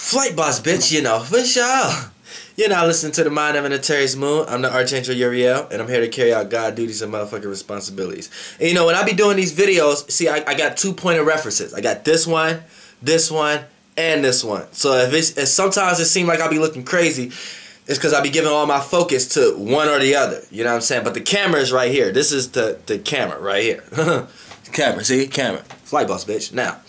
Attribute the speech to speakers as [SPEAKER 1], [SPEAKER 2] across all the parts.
[SPEAKER 1] Flight boss, bitch, you know, for sure. You're not listening to the Mind of an Atarius Moon. I'm the Archangel Uriel, and I'm here to carry out God duties and motherfucking responsibilities. And you know, when I be doing these videos, see, I got 2 point of references. I got this one, and this one. So if sometimes it seems like I'll be looking crazy, it's because I'll be giving all my focus to one or the other. You know what I'm saying? But the camera is right here. This is the camera right here. Camera, see? Camera. Flight boss, bitch. Now,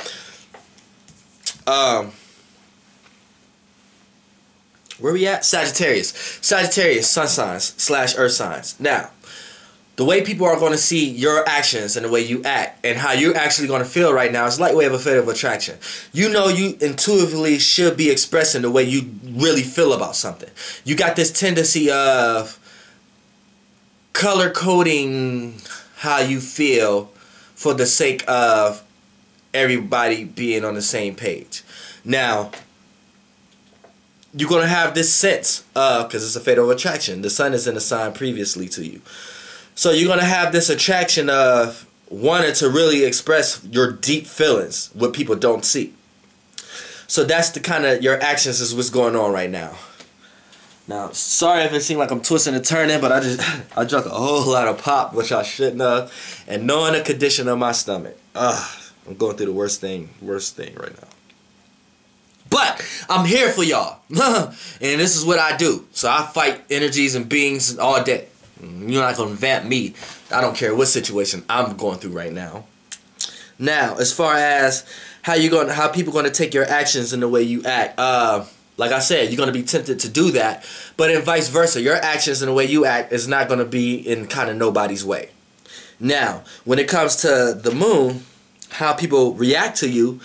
[SPEAKER 1] where we at? Sagittarius. Sagittarius, sun signs / earth signs. Now, the way people are going to see your actions and the way you act and how you're actually going to feel right now is like way of a fatal attraction. You know you intuitively should be expressing the way you really feel about something. You got this tendency of color coding how you feel for the sake of everybody being on the same page. Now, you're going to have this sense of, because it's a fatal attraction, the sun is in a sign previously to you. So you're going to have this attraction of wanting to really express your deep feelings, what people don't see. So that's the kind of, your actions is what's going on right now. Now, sorry if it seems like I'm twisting and turning, but I drank a whole lot of pop, which I shouldn't have. And knowing the condition of my stomach, I'm going through the worst thing right now. But I'm here for y'all. And this is what I do. So I fight energies and beings all day. You're not going to vamp me. I don't care what situation I'm going through right now. Now, as far as how people going to take your actions and the way you act, like I said, you're going to be tempted to do that. But in vice versa, your actions and the way you act is not going to be in kind of nobody's way. Now, when it comes to the moon, how people react to you,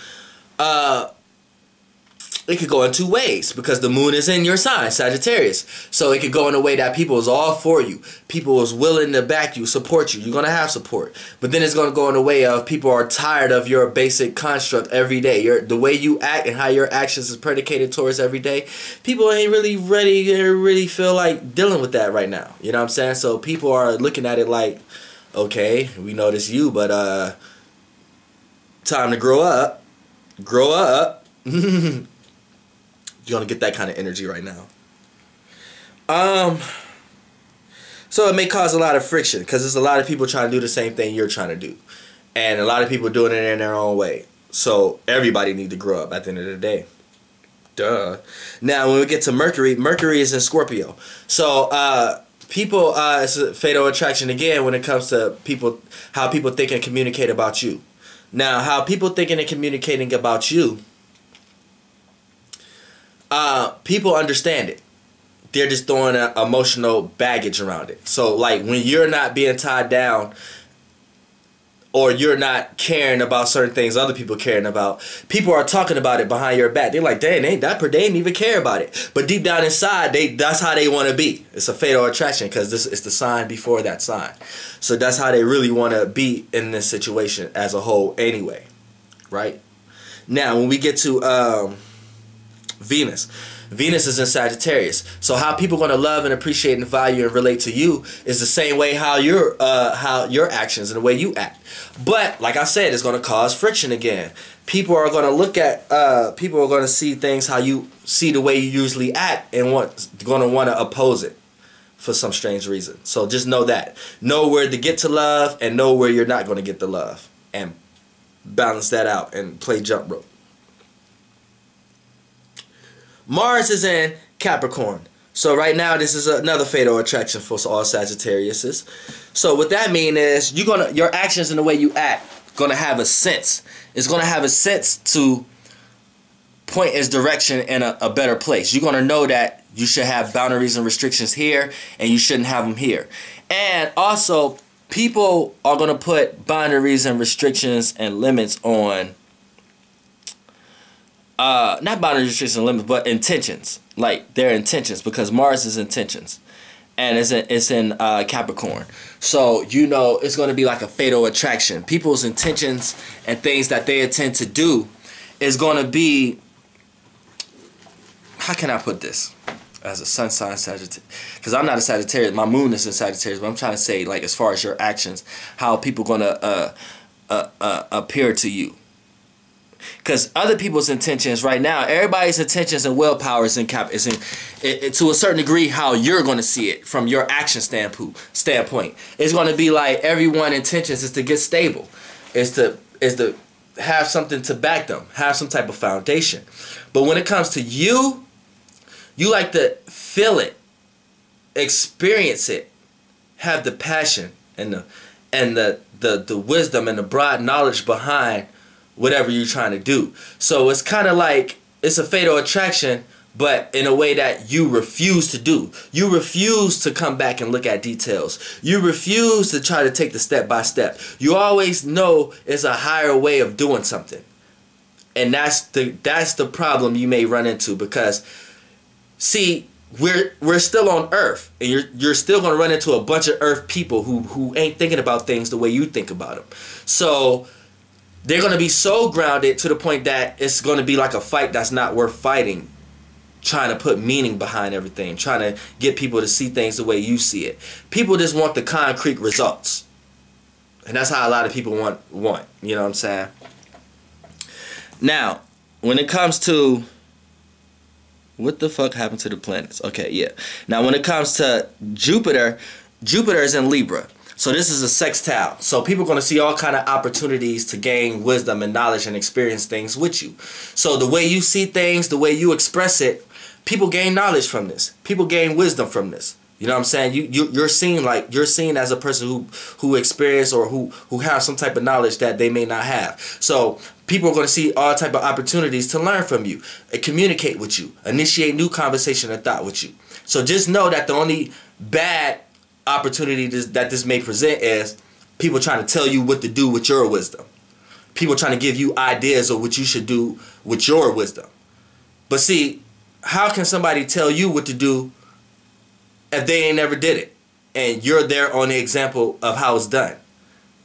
[SPEAKER 1] it could go in 2 ways because the moon is in your sign, Sagittarius. So it could go in a way that people is all for you. People is willing to back you, support you. You're going to have support. But then it's going to go in a way of people are tired of your basic construct every day. The way you act and how your actions is predicated towards every day. People ain't really ready to really feel like dealing with that right now. You know what I'm saying? So people are looking at it like, okay, we know this you, but time to grow up. Grow up. You're going to get that kind of energy right now. So it may cause a lot of friction because there's a lot of people trying to do the same thing you're trying to do. And a lot of people doing it in their own way. So everybody needs to grow up at the end of the day. Duh. Now, when we get to Mercury, Mercury is in Scorpio. So people, it's a fatal attraction again when it comes to people, how people think and communicate about you. Now, how people thinking and communicating about you, people understand it. They're just throwing an emotional baggage around it. So like when you're not being tied down or you're not caring about certain things other people caring about, people are talking about it behind your back. They're like, dang, they didn't even care about it. But deep down inside, that's how they want to be. It's a fatal attraction because this is the sign before that sign. So that's how they really want to be in this situation as a whole anyway. Right? Now, when we get to Venus. Venus is in Sagittarius. So how people going to love and appreciate and value and relate to you is the same way how your actions and the way you act. But like I said, it's going to cause friction again. People are going to look at people are going to see things how you see the way you usually act and going to want to oppose it for some strange reason. So just know that. Know where to get to love and know where you're not going to get the love and balance that out and play jump rope. Mars is in Capricorn. So right now this is another fatal attraction for all Sagittariuses. So what that means is your actions and the way you act gonna have a sense. It's gonna have a sense to point its direction in a better place. You're gonna know that you should have boundaries and restrictions here and you shouldn't have them here. And also people are gonna put boundaries and restrictions and limits on not boundaries, restrictions, and limits, but intentions. Like their intentions, because Mars is intentions, and it's in Capricorn. So you know it's going to be like a fatal attraction. People's intentions and things that they intend to do is going to be. How can I put this? As a sun sign Sagittarius, because I'm not a Sagittarius. My moon is in Sagittarius, but I'm trying to say like as far as your actions, how people going to appear to you. Because other people's intentions right now, everybody's intentions and willpower is to a certain degree how you're going to see it from your action standpoint. It's going to be like everyone's intentions is to get stable, is to have something to back them, have some type of foundation. But when it comes to you, you like to feel it, experience it, have the passion and the wisdom and the broad knowledge behind whatever you're trying to do. So it's kind of like it's a fatal attraction, but in a way that you refuse to do. You refuse to come back and look at details. You refuse to try to take the step by step. You always know it's a higher way of doing something. And that's the problem you may run into, because see, we're still on Earth, and you're still going to run into a bunch of Earth people who ain't thinking about things the way you think about them. So they're going to be so grounded to the point that it's going to be like a fight that's not worth fighting, trying to put meaning behind everything, trying to get people to see things the way you see it. People just want the concrete results. And that's how a lot of people want. You know what I'm saying? Now, when it comes to what the fuck happened to the planets? Okay, yeah. Now, when it comes to Jupiter, Jupiter is in Libra. So this is a sextile. So people are going to see all kind of opportunities to gain wisdom and knowledge and experience things with you. So the way you see things, the way you express it, people gain knowledge from this. People gain wisdom from this. You know what I'm saying? You're seen as a person who experience or who have some type of knowledge that they may not have. So people are going to see all type of opportunities to learn from you, communicate with you, initiate new conversation and thought with you. So just know that the only bad opportunity that this may present is people trying to tell you what to do with your wisdom. People trying to give you ideas of what you should do with your wisdom. But see, how can somebody tell you what to do if they ain't never did it and you're there on the example of how it's done?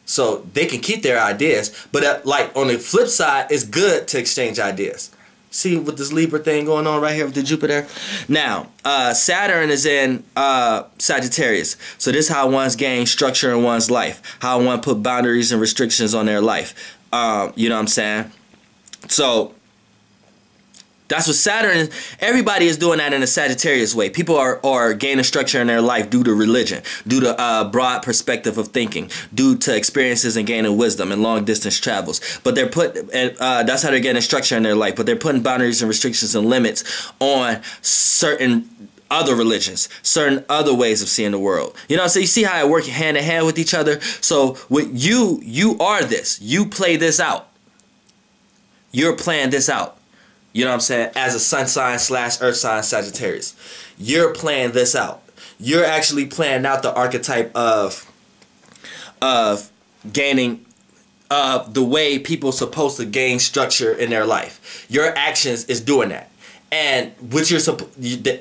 [SPEAKER 1] So they can keep their ideas, but like on the flip side, it's good to exchange ideas. See with this Libra thing going on right here with the Jupiter. Now, Saturn is in Sagittarius. So this is how one's gain structure in one's life. How one put boundaries and restrictions on their life. You know what I'm saying? So that's what Saturn is. Everybody is doing that in a Sagittarius way. People are gaining structure in their life due to religion, due to broad perspective of thinking, due to experiences and gaining wisdom and long distance travels. But they're that's how they're getting structure in their life. But they're putting boundaries and restrictions and limits on certain other religions, certain other ways of seeing the world. You know, so you see how it works hand in hand with each other. So with you are this. You play this out. You're playing this out. You know what I'm saying? As a sun sign / earth sign Sagittarius. You're playing this out. You're actually playing out the archetype of gaining the way people are supposed to gain structure in their life. Your actions is doing that. And with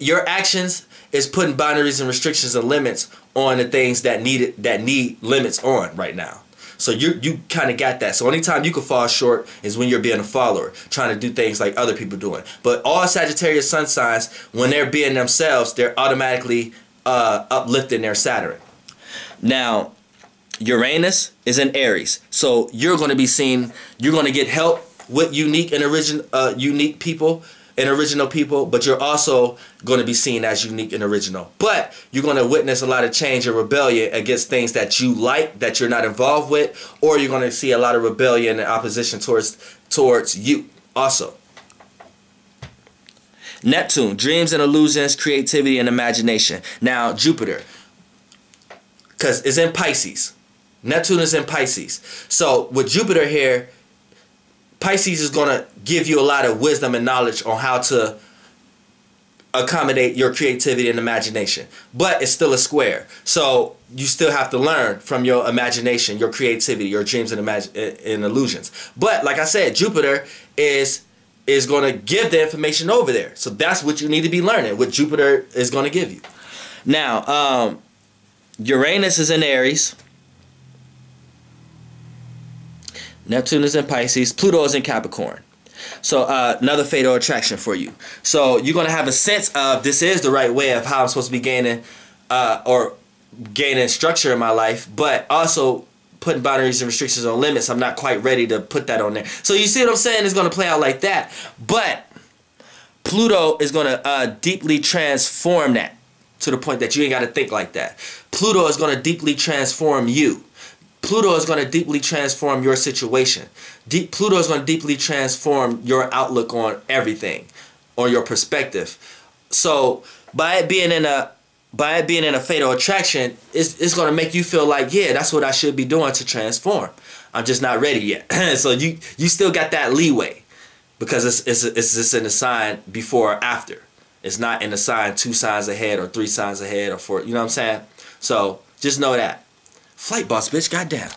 [SPEAKER 1] your actions is putting boundaries and restrictions and limits on the things that need limits on right now. So you kind of got that. So anytime you can fall short is when you're being a follower, trying to do things like other people doing. But all Sagittarius sun signs, when they're being themselves, they're automatically uplifting their Saturn. Now, Uranus is in Aries. So you're going to be seen, you're going to get help with unique and unique people and original people, but you're also going to be seen as unique and original. But you're going to witness a lot of change and rebellion against things that you like, that you're not involved with, or you're going to see a lot of rebellion and opposition towards you also. Neptune, dreams and illusions, creativity and imagination. Now, Jupiter, because it's in Pisces. Neptune is in Pisces. So with Jupiter here, Pisces is going to give you a lot of wisdom and knowledge on how to accommodate your creativity and imagination. But it's still a square. So you still have to learn from your imagination, your creativity, your dreams and illusions. But like I said, Jupiter is going to give the information over there. So that's what you need to be learning, what Jupiter is going to give you. Now, Uranus is in Aries. Neptune is in Pisces. Pluto is in Capricorn. So another fatal attraction for you. So you're going to have a sense of this is the right way of how I'm supposed to be gaining structure in my life, but also putting boundaries and restrictions on limits. I'm not quite ready to put that on there. So you see what I'm saying? It's going to play out like that. But Pluto is going to deeply transform that to the point that you ain't got to think like that. Pluto is going to deeply transform you. Pluto is going to deeply transform your situation. Pluto is going to deeply transform your outlook on everything, or your perspective. So by it being in a fatal attraction, it's going to make you feel like, yeah, that's what I should be doing to transform. I'm just not ready yet. So you still got that leeway, because it's just in the sign before or after. It's not in the sign 2 signs ahead or 3 signs ahead or 4. You know what I'm saying? So just know that. Flight boss, bitch. Goddamn.